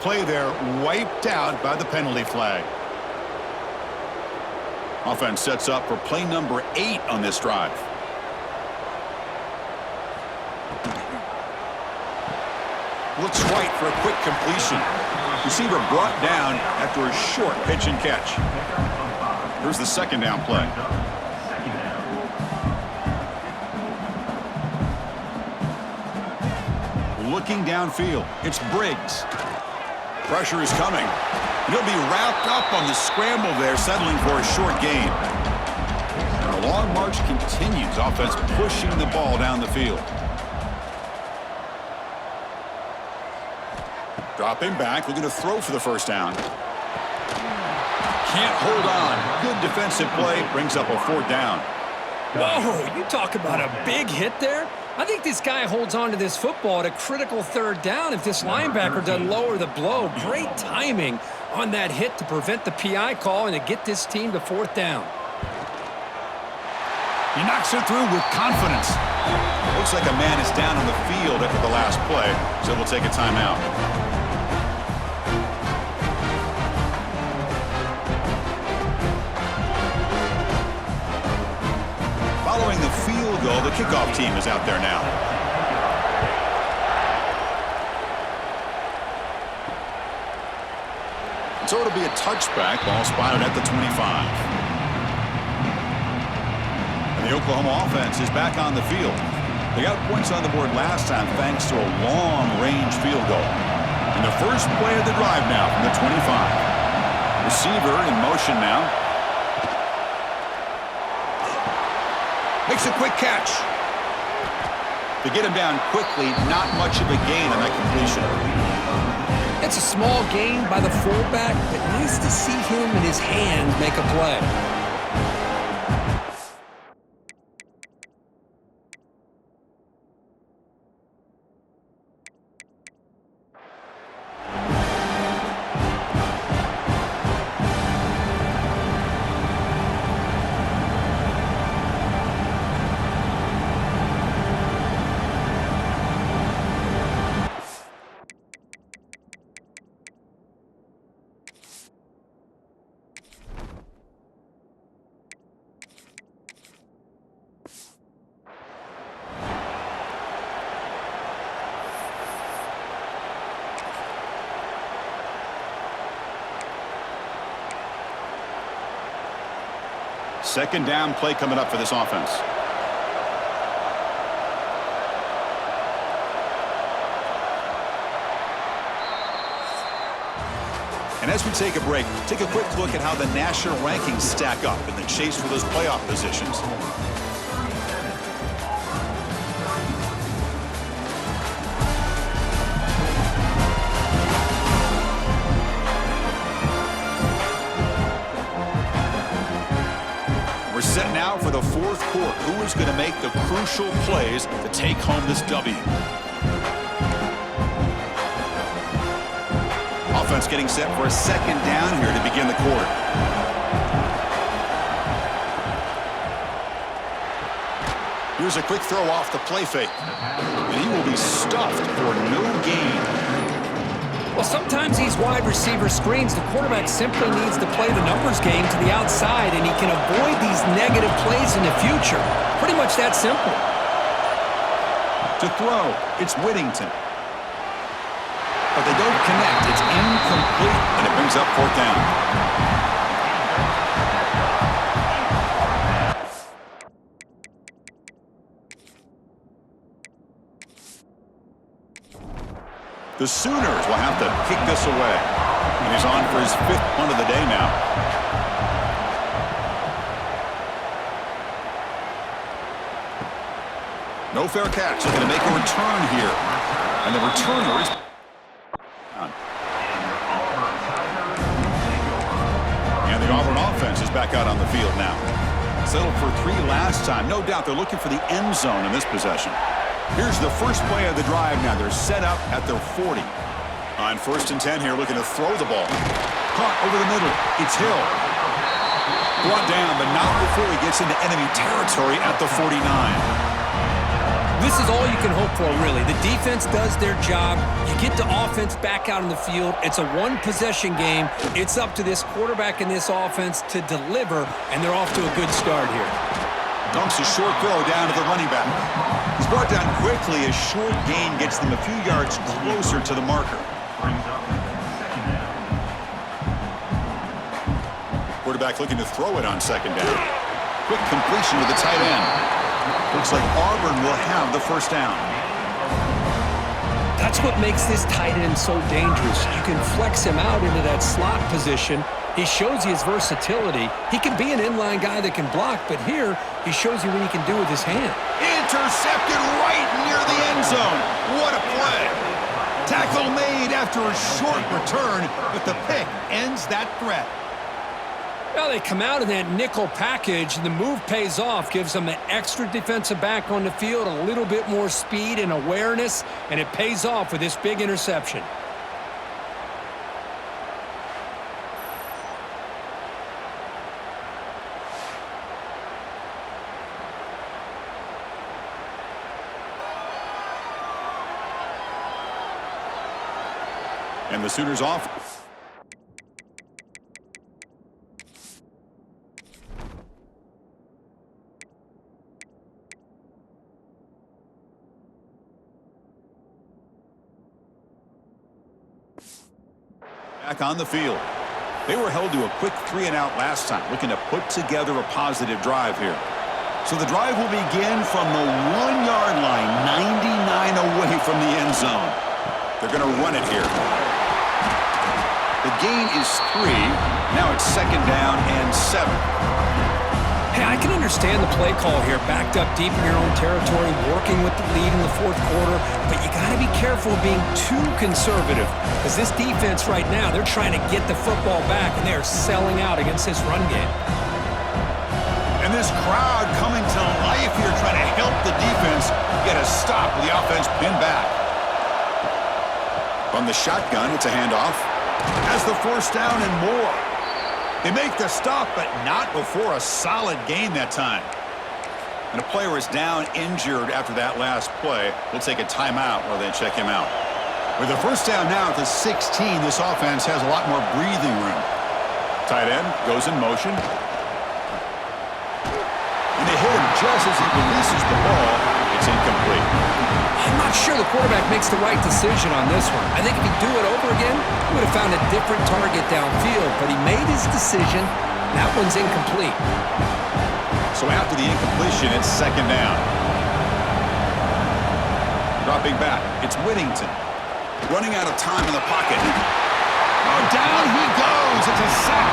Play there wiped out by the penalty flag. Offense sets up for play number 8 on this drive. Looks right for a quick completion. Receiver brought down after a short pitch and catch. Here's the second down play. Looking downfield, it's Briggs. Pressure is coming. He'll be wrapped up on the scramble there, settling for a short gain. And the long march continues. Offense pushing the ball down the field. Dropping back, looking to throw for the first down. Can't hold on. Good defensive play, brings up a fourth down. Whoa, you talk about a big hit there. I think this guy holds on to this football at a critical third down if this linebacker doesn't lower the blow. Great timing on that hit to prevent the PI call and to get this team to fourth down. He knocks it through with confidence. Looks like a man is down on the field after the last play, so we'll take a timeout. Following the field goal, the kickoff team is out there now. So it'll be a touchback, ball spotted at the 25. And the Oklahoma offense is back on the field. They got points on the board last time thanks to a long-range field goal. And the first play of the drive now from the 25. Receiver in motion now. Makes a quick catch. To get him down quickly, not much of a gain on that completion. It's a small gain by the fullback, but nice to see him and his hand make a play. Second down play coming up for this offense. And as we take a break, take a quick look at how the national rankings stack up in the chase for those playoff positions. We're set now for the fourth quarter. Who is going to make the crucial plays to take home this W? Offense getting set for a second down here to begin the quarter. Here's a quick throw off the play fake. And he will be stuffed for no gain. Well, sometimes these wide receiver screens, the quarterback simply needs to play the numbers game to the outside, and he can avoid these negative plays in the future. Pretty much that simple. To throw, it's Whittington. But they don't connect. It's incomplete, and it brings up fourth down. The Sooners will have to kick this away. And he's on for his fifth punt of the day now. No fair catch. They're going to make a return here. And the returner is... And the Auburn offense is back out on the field now. Settled for 3 last time. No doubt they're looking for the end zone in this possession. Here's the first play of the drive now. They're set up at their 40. On 1st and 10 here, looking to throw the ball. Caught over the middle. It's Hill. Brought down, but not before he gets into enemy territory at the 49. This is all you can hope for, really. The defense does their job. You get the offense back out in the field. It's a one-possession game. It's up to this quarterback and this offense to deliver, and they're off to a good start here. Dumps a short throw down to the running back. He's brought down quickly. A short gain gets them a few yards closer to the marker. Quarterback looking to throw it on second down. Quick completion to the tight end. Looks like Auburn will have the first down. That's what makes this tight end so dangerous. You can flex him out into that slot position. He shows you his versatility. He can be an inline guy that can block, but here he shows you what he can do with his hand. Intercepted right near the end zone. What a play. Tackle made after a short return, but the pick ends that threat. Well, they come out in that nickel package, and the move pays off, gives them an extra defensive back on the field, a little bit more speed and awareness, and it pays off with this big interception. And the Sooners off. Back on the field. They were held to a quick 3-and-out last time, looking to put together a positive drive here. So the drive will begin from the 1-yard line, 99 away from the end zone. They're going to run it here. The gain is 3. Now it's second down and 7. Hey, I can understand the play call here, backed up deep in your own territory, working with the lead in the fourth quarter, but you got to be careful of being too conservative, because this defense right now, they're trying to get the football back, and they're selling out against this run game. And this crowd coming to life here, trying to help the defense get a stop with the offense pinned back. From the shotgun, it's a handoff. Has the first down and more. They make the stop, but not before a solid gain that time. And a player is down injured after that last play. We'll take a timeout while they check him out. With the first down now at the 16, this offense has a lot more breathing room. Tight end goes in motion. And they hit him just as he releases the ball. It's incomplete. I'm not sure the quarterback makes the right decision on this one. I think if he'd do it over again, he would have found a different target downfield, but he made his decision. That one's incomplete. So after the incompletion, it's second down. Dropping back, it's Whittington. Running out of time in the pocket. Oh, down he goes. It's a sack.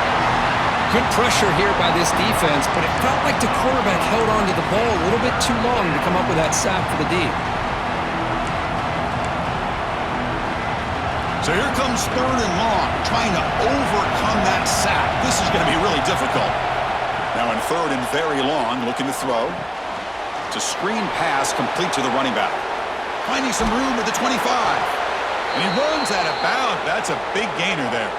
Good pressure here by this defense, but it felt like the quarterback held on to the ball a little bit too long to come up with that sack for the D. So here comes third and long, trying to overcome that sack. This is going to be really difficult. Now in third and very long, looking to throw. It's a screen pass complete to the running back. Finding some room at the 25. And he runs out of bounds. That's a big gainer there.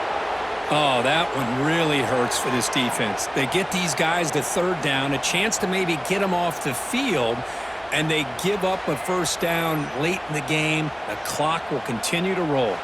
Oh, that one really hurts for this defense. They get these guys to third down, a chance to maybe get them off the field, and they give up a first down late in the game. The clock will continue to roll.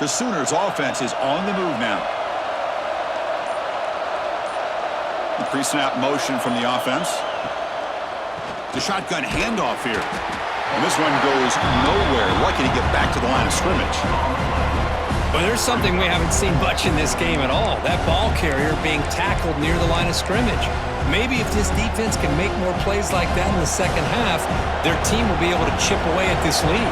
The Sooners offense is on the move now. The pre-snap motion from the offense. The shotgun handoff here. And this one goes nowhere. Lucky to get back to the line of scrimmage. But there's something we haven't seen much in this game at all. That ball carrier being tackled near the line of scrimmage. Maybe if this defense can make more plays like that in the second half, their team will be able to chip away at this lead.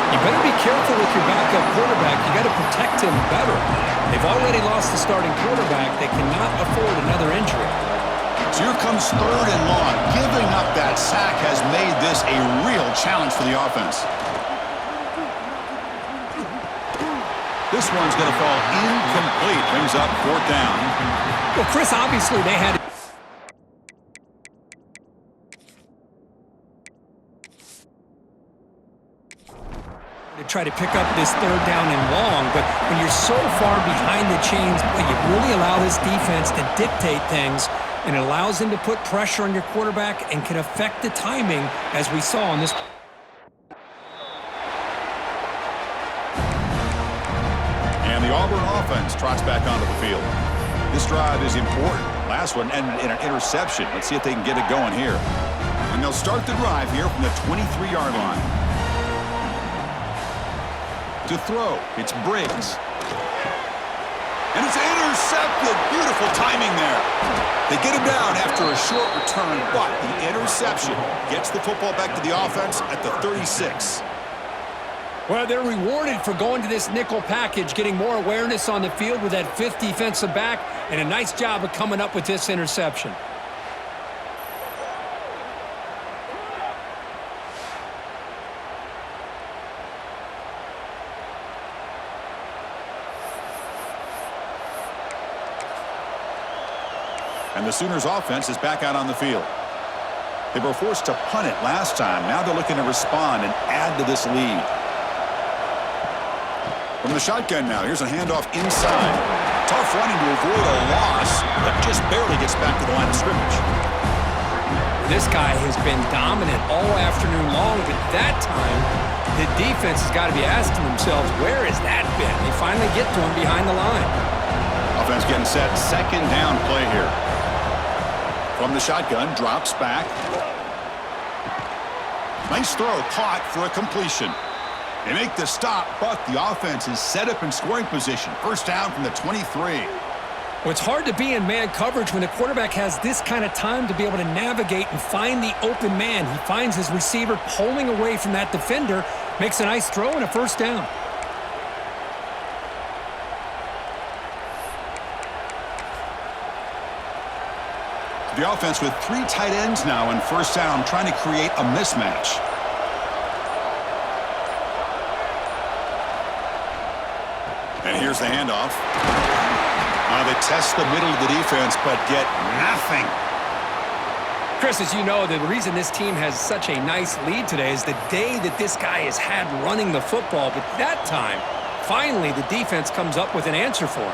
You better be careful with your backup quarterback. You got to protect him better. They've already lost the starting quarterback. They cannot afford another injury. So here comes 3rd and long. Giving up that sack has made this a real challenge for the offense. This one's going to fall incomplete. Brings up 4th down. Well, Chris, obviously they had to try to pick up this 3rd down and long, but when you're so far behind the chains, you really allow this defense to dictate things, and it allows them to put pressure on your quarterback and can affect the timing, as we saw on this. And the Auburn offense trots back onto the field. This drive is important. Last one ended in an interception. Let's see if they can get it going here. And they'll start the drive here from the 23-yard line. To throw, it's Briggs. And it's intercepted. Beautiful timing there. They get him down after a short return, but the interception gets the football back to the offense at the 36. Well, they're rewarded for going to this nickel package, getting more awareness on the field with that 5th defensive back, and a nice job of coming up with this interception. And the Sooners offense is back out on the field. They were forced to punt it last time. Now they're looking to respond and add to this lead. From the shotgun now, here's a handoff inside. Tough running to avoid a loss, but just barely gets back to the line of scrimmage. This guy has been dominant all afternoon long, but that time, the defense has got to be asking themselves, where has that been? They finally get to him behind the line. Offense getting set, 2nd down play here. From the shotgun, drops back. Nice throw, caught for a completion. They make the stop, but the offense is set up in scoring position. 1st down from the 23. Well, it's hard to be in man coverage when the quarterback has this kind of time to be able to navigate and find the open man. He finds his receiver pulling away from that defender, makes a nice throw and a 1st down. The offense with 3 tight ends now in 1st down, trying to create a mismatch. And here's the handoff. They test the middle of the defense, but get nothing. Chris, as you know, the reason this team has such a nice lead today is the day that this guy has had running the football. But that time, finally, the defense comes up with an answer for him.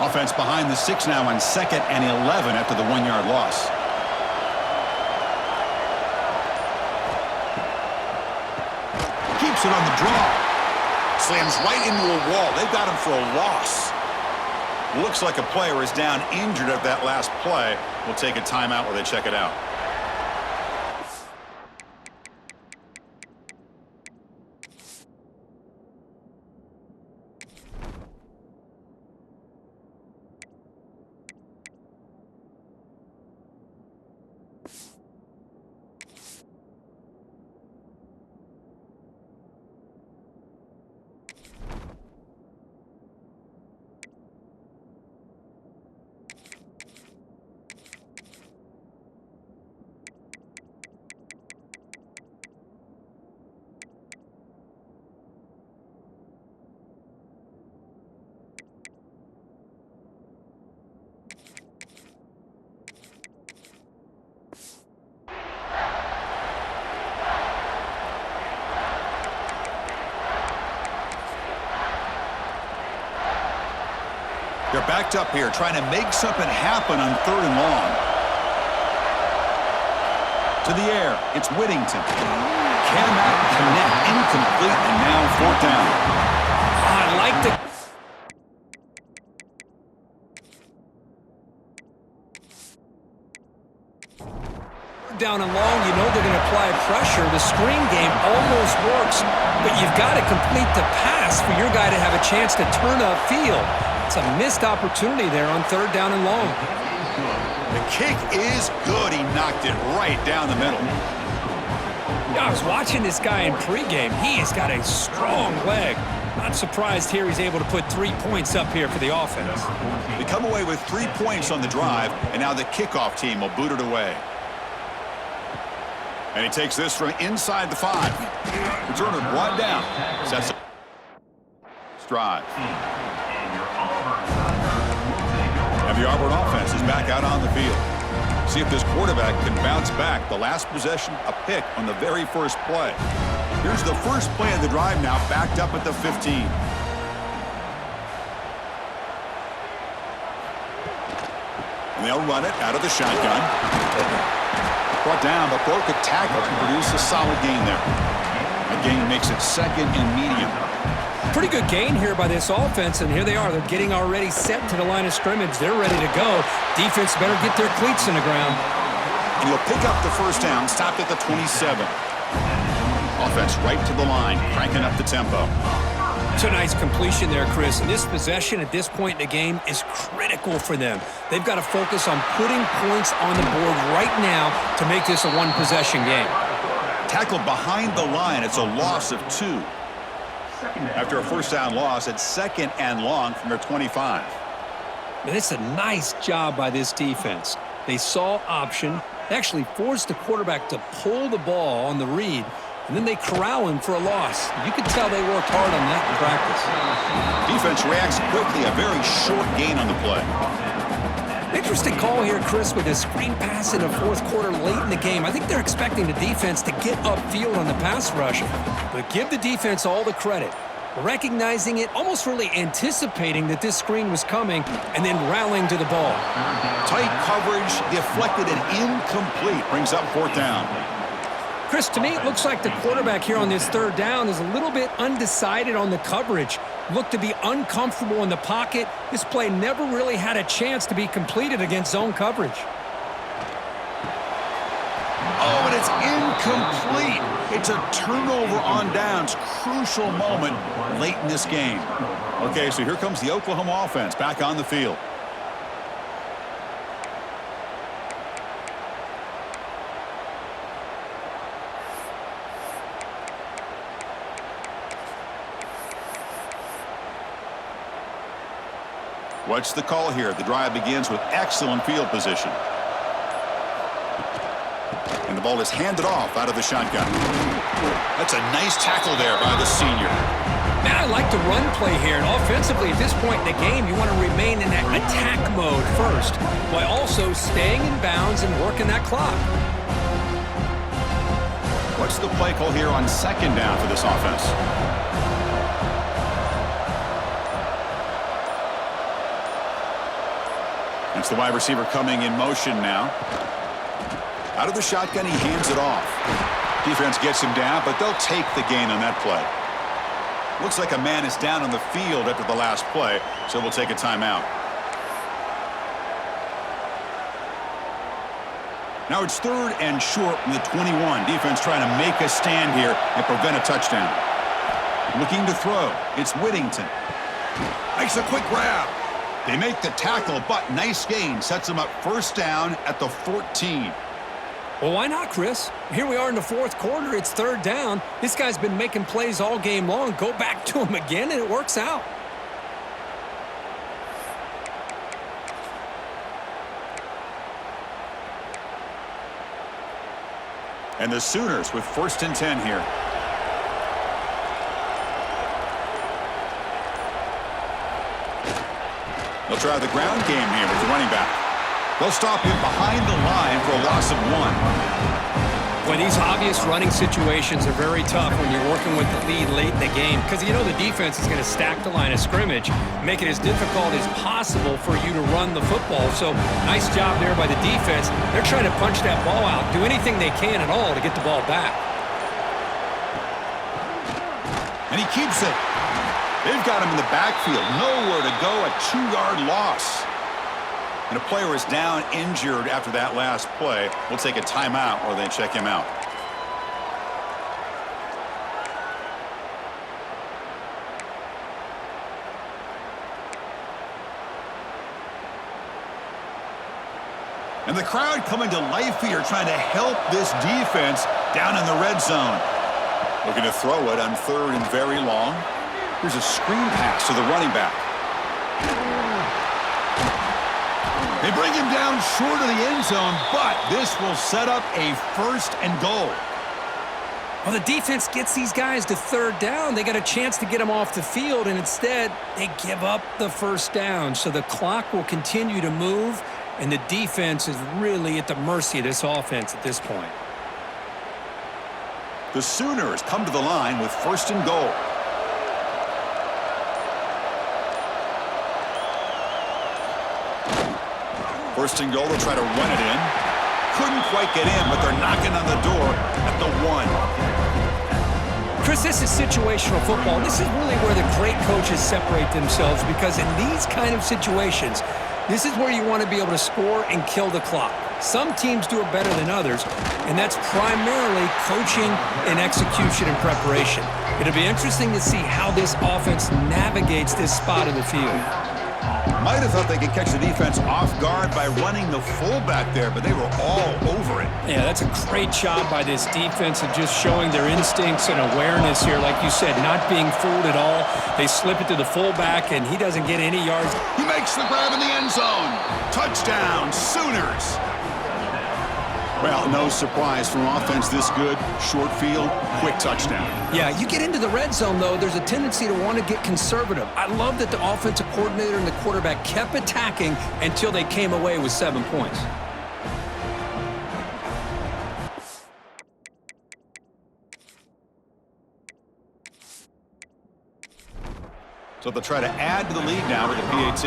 Offense behind the 6 now on 2nd and 11 after the 1-yard loss. Keeps it on the draw. Slams right into a wall. They've got him for a loss. Looks like a player is down injured at that last play. We'll take a timeout while they check it out. They're backed up here, trying to make something happen on 3rd and long. To the air, it's Whittington. Cannot connect, incomplete, and now 4th down. I like the... Down and long, you know they're going to apply pressure. The screen game almost works, but you've got to complete the pass for your guy to have a chance to turn upfield. It's a missed opportunity there on 3rd down and long. The kick is good. He knocked it right down the middle. Yeah, I was watching this guy in pregame. He has got a strong leg. Not surprised here he's able to put 3 points up here for the offense. They come away with 3 points on the drive, and now the kickoff team will boot it away. And he takes this from inside the 5. Returner brought down. Sets up. Drive. And the Auburn offense is back out on the field. See if this quarterback can bounce back. The last possession, a pick on the very first play. Here's the first play of the drive now, backed up at the 15. And they'll run it out of the shotgun. Brought down, but broke a tackle to produce a solid gain there. That gain makes it 2nd and medium. Pretty good gain here by this offense, and here they are. They're getting already set to the line of scrimmage. They're ready to go. Defense better get their cleats in the ground. And he'll pick up the first down, stopped at the 27. Offense right to the line, cranking up the tempo. It's a nice completion there, Chris. And this possession at this point in the game is critical for them. They've got to focus on putting points on the board right now to make this a one-possession game. Tackled behind the line. It's a loss of 2. After a first down loss, it's 2nd and long from their 25. And it's a nice job by this defense. They saw option, actually forced the quarterback to pull the ball on the read, and then they corral him for a loss. You could tell they worked hard on that in practice. Defense reacts quickly, a very short gain on the play. Interesting call here, Chris, with a screen pass in the fourth quarter late in the game. I think they're expecting the defense to get upfield on the pass rush, but give the defense all the credit. Recognizing it, almost really anticipating that this screen was coming, and then rallying to the ball. Tight coverage, deflected and incomplete, brings up 4th down. Chris, to me, it looks like the quarterback here on this 3rd down is a little bit undecided on the coverage. Looked to be uncomfortable in the pocket. This play never really had a chance to be completed against zone coverage. Oh, and it's incomplete. It's a turnover on downs. Crucial moment late in this game. Okay, so here comes the Oklahoma offense back on the field. What's the call here? The drive begins with excellent field position. And the ball is handed off out of the shotgun. That's a nice tackle there by the senior. Man, I like the run play here. And offensively, at this point in the game, you want to remain in that attack mode first, while also staying in bounds and working that clock. What's the play call here on 2nd down for this offense? It's the wide receiver coming in motion now. Out of the shotgun, he hands it off. Defense gets him down, but they'll take the gain on that play. Looks like a man is down on the field after the last play, so we'll take a timeout. Now it's 3rd and short from the 21. Defense trying to make a stand here and prevent a touchdown. Looking to throw. It's Whittington. Makes a quick grab. They make the tackle, but nice gain. Sets them up 1st down at the 14. Well, why not, Chris? Here we are in the 4th quarter. It's 3rd down. This guy's been making plays all game long. Go back to him again, and it works out. And the Sooners with 1st and 10 here. They'll try the ground game here with the running back. They'll stop him behind the line for a loss of 1. Well, these obvious running situations are very tough when you're working with the lead late in the game, because you know the defense is going to stack the line of scrimmage, make it as difficult as possible for you to run the football. So nice job there by the defense. They're trying to punch that ball out, do anything they can at all to get the ball back. And he keeps it. They've got him in the backfield. Nowhere to go, a 2-yard loss. And a player is down injured after that last play. We'll take a timeout or they check him out. And And the crowd coming to life here, trying to help this defense down in the red zone. Looking to throw it on 3rd and very long. Here's a screen pass to the running back. They bring him down short of the end zone, but this will set up a 1st and goal. Well, the defense gets these guys to 3rd down. They got a chance to get them off the field, and instead they give up the 1st down. So the clock will continue to move, and the defense is really at the mercy of this offense at this point. The Sooners come to the line with 1st and goal. First and goal, they'll try to run it in. Couldn't quite get in, but they're knocking on the door at the 1. Chris, this is situational football. This is really where the great coaches separate themselves, because in these kind of situations, this is where you want to be able to score and kill the clock. Some teams do it better than others, and that's primarily coaching and execution and preparation. It'll be interesting to see how this offense navigates this spot of the field. Might have thought they could catch the defense off guard by running the fullback there, but they were all over it. Yeah, that's a great job by this defense of just showing their instincts and awareness here. Like you said, not being fooled at all. They slip it to the fullback, and he doesn't get any yards. He makes the grab in the end zone. Touchdown, Sooners. Well, no surprise from offense this good. Short field, quick touchdown. Yeah, you get into the red zone, though, there's a tendency to want to get conservative. I love that the offensive coordinator and the quarterback kept attacking until they came away with 7 points. So they'll try to add to the lead now with the PAT.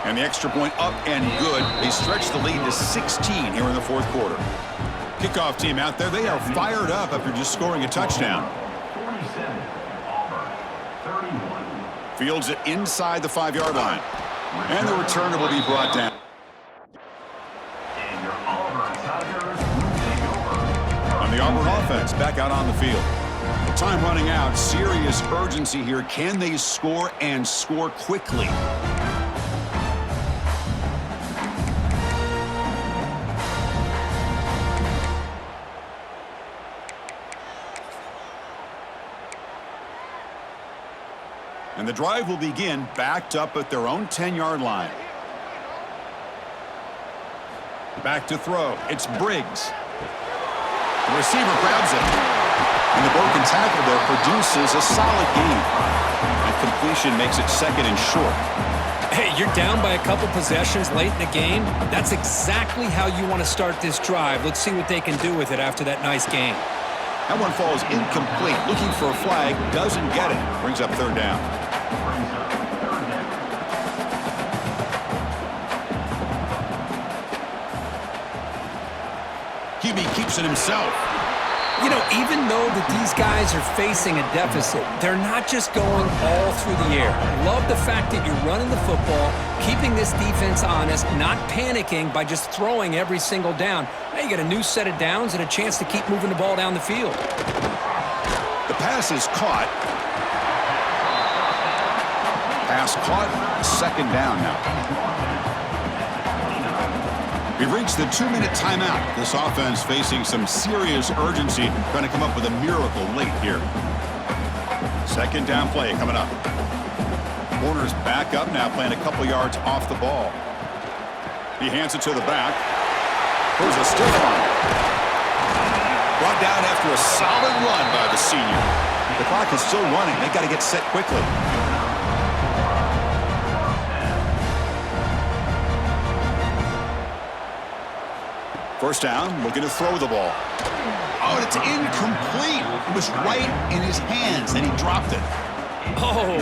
And the extra point up and good. They stretch the lead to 16 here in the 4th quarter. Kickoff team out there. They are fired up after just scoring a touchdown. Fields it inside the 5-yard line. And the returner will be brought down. On the Auburn offense, back out on the field. Time running out. Serious urgency here. Can they score and score quickly? And the drive will begin backed up at their own 10-yard line. Back to throw. It's Briggs. The receiver grabs it. And the broken tackle there produces a solid gain. And completion makes it 2nd and short. Hey, you're down by a couple possessions late in the game. That's exactly how you want to start this drive. Let's see what they can do with it after that nice game. That one falls incomplete. Looking for a flag. Doesn't get it. Brings up 3rd down. QB keeps it himself. You know, even though that these guys are facing a deficit, they're not just going all through the air. Love the fact that you're running the football, keeping this defense honest, not panicking by just throwing every single down. Now you got a new set of downs and a chance to keep moving the ball down the field. The pass is caught. Pass caught. 2nd down now. We've reached the 2-minute timeout. This offense facing some serious urgency, trying to come up with a miracle late here. 2nd down play coming up. Warner's back up now, playing a couple yards off the ball. He hands it to the back. Throws a stiff one. Brought down after a solid run by the senior. The clock is still running. They got to get set quickly. First down, looking to throw the ball. Oh, it's incomplete. It was right in his hands, and he dropped it. Oh,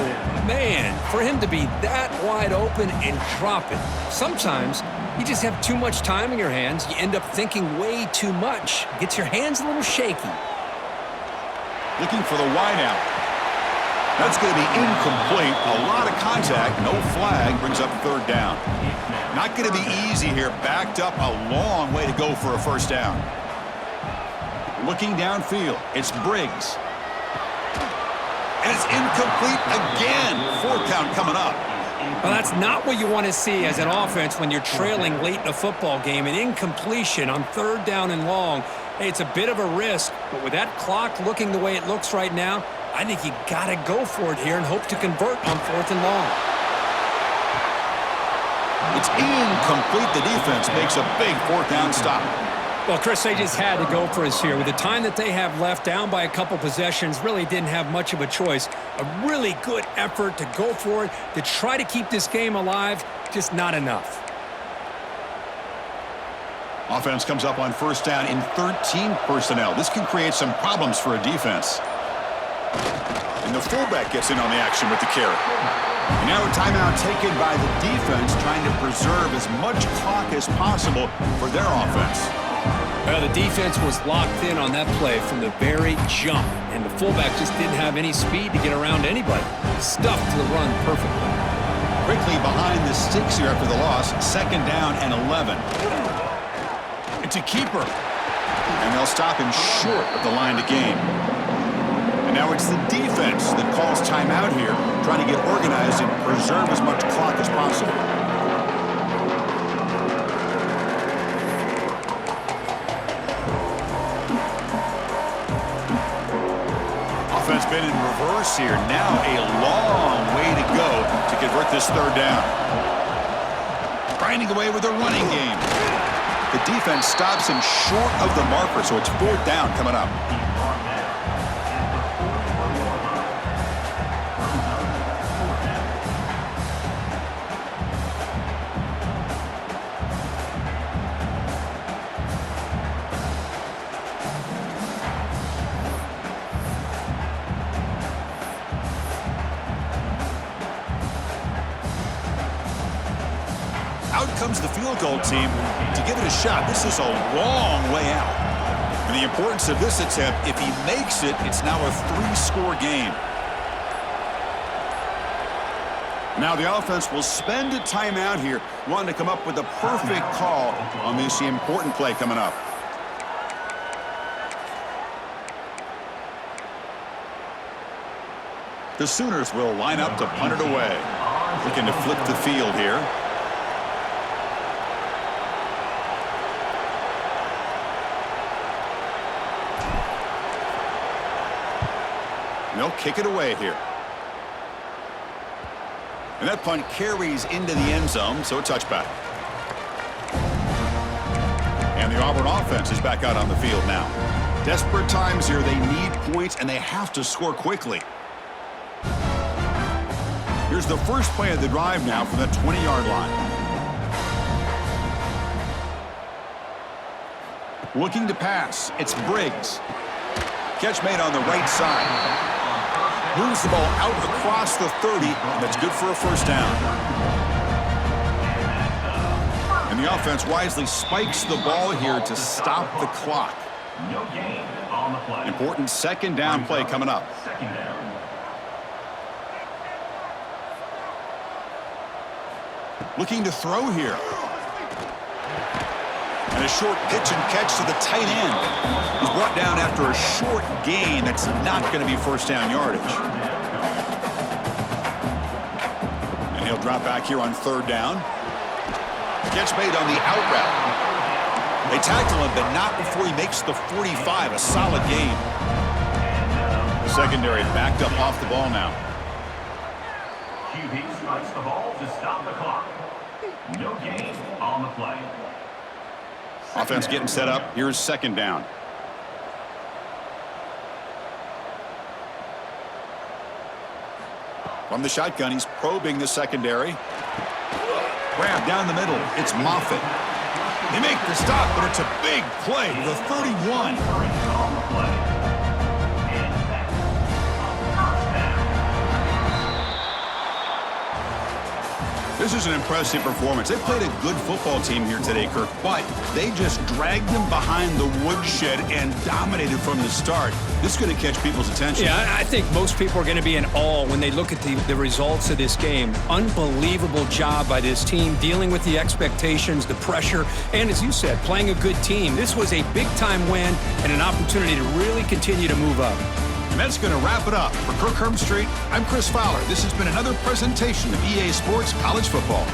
man, for him to be that wide open and drop it. Sometimes you just have too much time in your hands. You end up thinking way too much. Gets your hands a little shaky. Looking for the wide out. That's going to be incomplete. A lot of contact. No flag. Brings up 3rd down. Not going to be easy here. Backed up a long way to go for a first down. Looking downfield. It's Briggs. And it's incomplete again. 4th count coming up. Well, that's not what you want to see as an offense when you're trailing late in a football game. An incompletion on 3rd down and long. Hey, it's a bit of a risk, but with that clock looking the way it looks right now, I think you got to go for it here and hope to convert on 4th and long. It's incomplete. The defense makes a big 4th down stop. Well, Chris, they just had to go for us here. With the time that they have left, down by a couple possessions, really didn't have much of a choice. A really good effort to go for it, to try to keep this game alive, just not enough. Offense comes up on 1st down in 13 personnel. This can create some problems for a defense. And the fullback gets in on the action with the carry. And now a timeout taken by the defense, trying to preserve as much clock as possible for their offense. Well, the defense was locked in on that play from the very jump, and the fullback just didn't have any speed to get around anybody. Stuffed the run perfectly. Quickly behind the sticks here after the loss, 2nd down and 11. It's a keeper. And they'll stop him short of the line to gain. And now it's the defense that calls timeout here, trying to get organized and preserve as much clock as possible. Offense been in reverse here. Now a long way to go to convert this 3rd down. Grinding away with a running game. The defense stops him short of the marker, so it's 4th down coming up. Out comes the field goal team to give it a shot. This is a long way out. And the importance of this attempt, if he makes it, it's now a 3-score game. Now the offense will spend a timeout here, wanting to come up with a perfect call on this important play coming up. The Sooners will line up to punt it away. Looking to flip the field here. They'll kick it away here. And that punt carries into the end zone, so a touchback. And the Auburn offense is back out on the field now. Desperate times here. They need points, and they have to score quickly. Here's the first play of the drive now from the 20-yard line. Looking to pass. It's Briggs. Catch made on the right side. Moves the ball out across the 30, and that's good for a 1st down. And the offense wisely spikes the ball here to stop the clock. Important 2nd down play coming up. Looking to throw here. And a short pitch and catch to the tight end. He's brought down after a short gain. That's not going to be 1st down yardage. And he'll drop back here on 3rd down. Catch made on the out route. They tackle him, but not before he makes the 45. A solid gain. Secondary backed up off the ball now. QB strikes the ball to stop the clock. No gain on the play. Offense getting set up. Here's 2nd down. From the shotgun, he's probing the secondary. Grab down the middle. It's Moffitt. They make the stop, but it's a big play to the 31. This is an impressive performance. They played a good football team here today, Kirk, but they just dragged them behind the woodshed and dominated from the start. This is going to catch people's attention. Yeah, I think most people are going to be in awe when they look at the results of this game. Unbelievable job by this team, dealing with the expectations, the pressure, and as you said, playing a good team. This was a big-time win and an opportunity to really continue to move up. And that's going to wrap it up. For Kirk Herbstreit, I'm Chris Fowler. This has been another presentation of EA Sports College Football.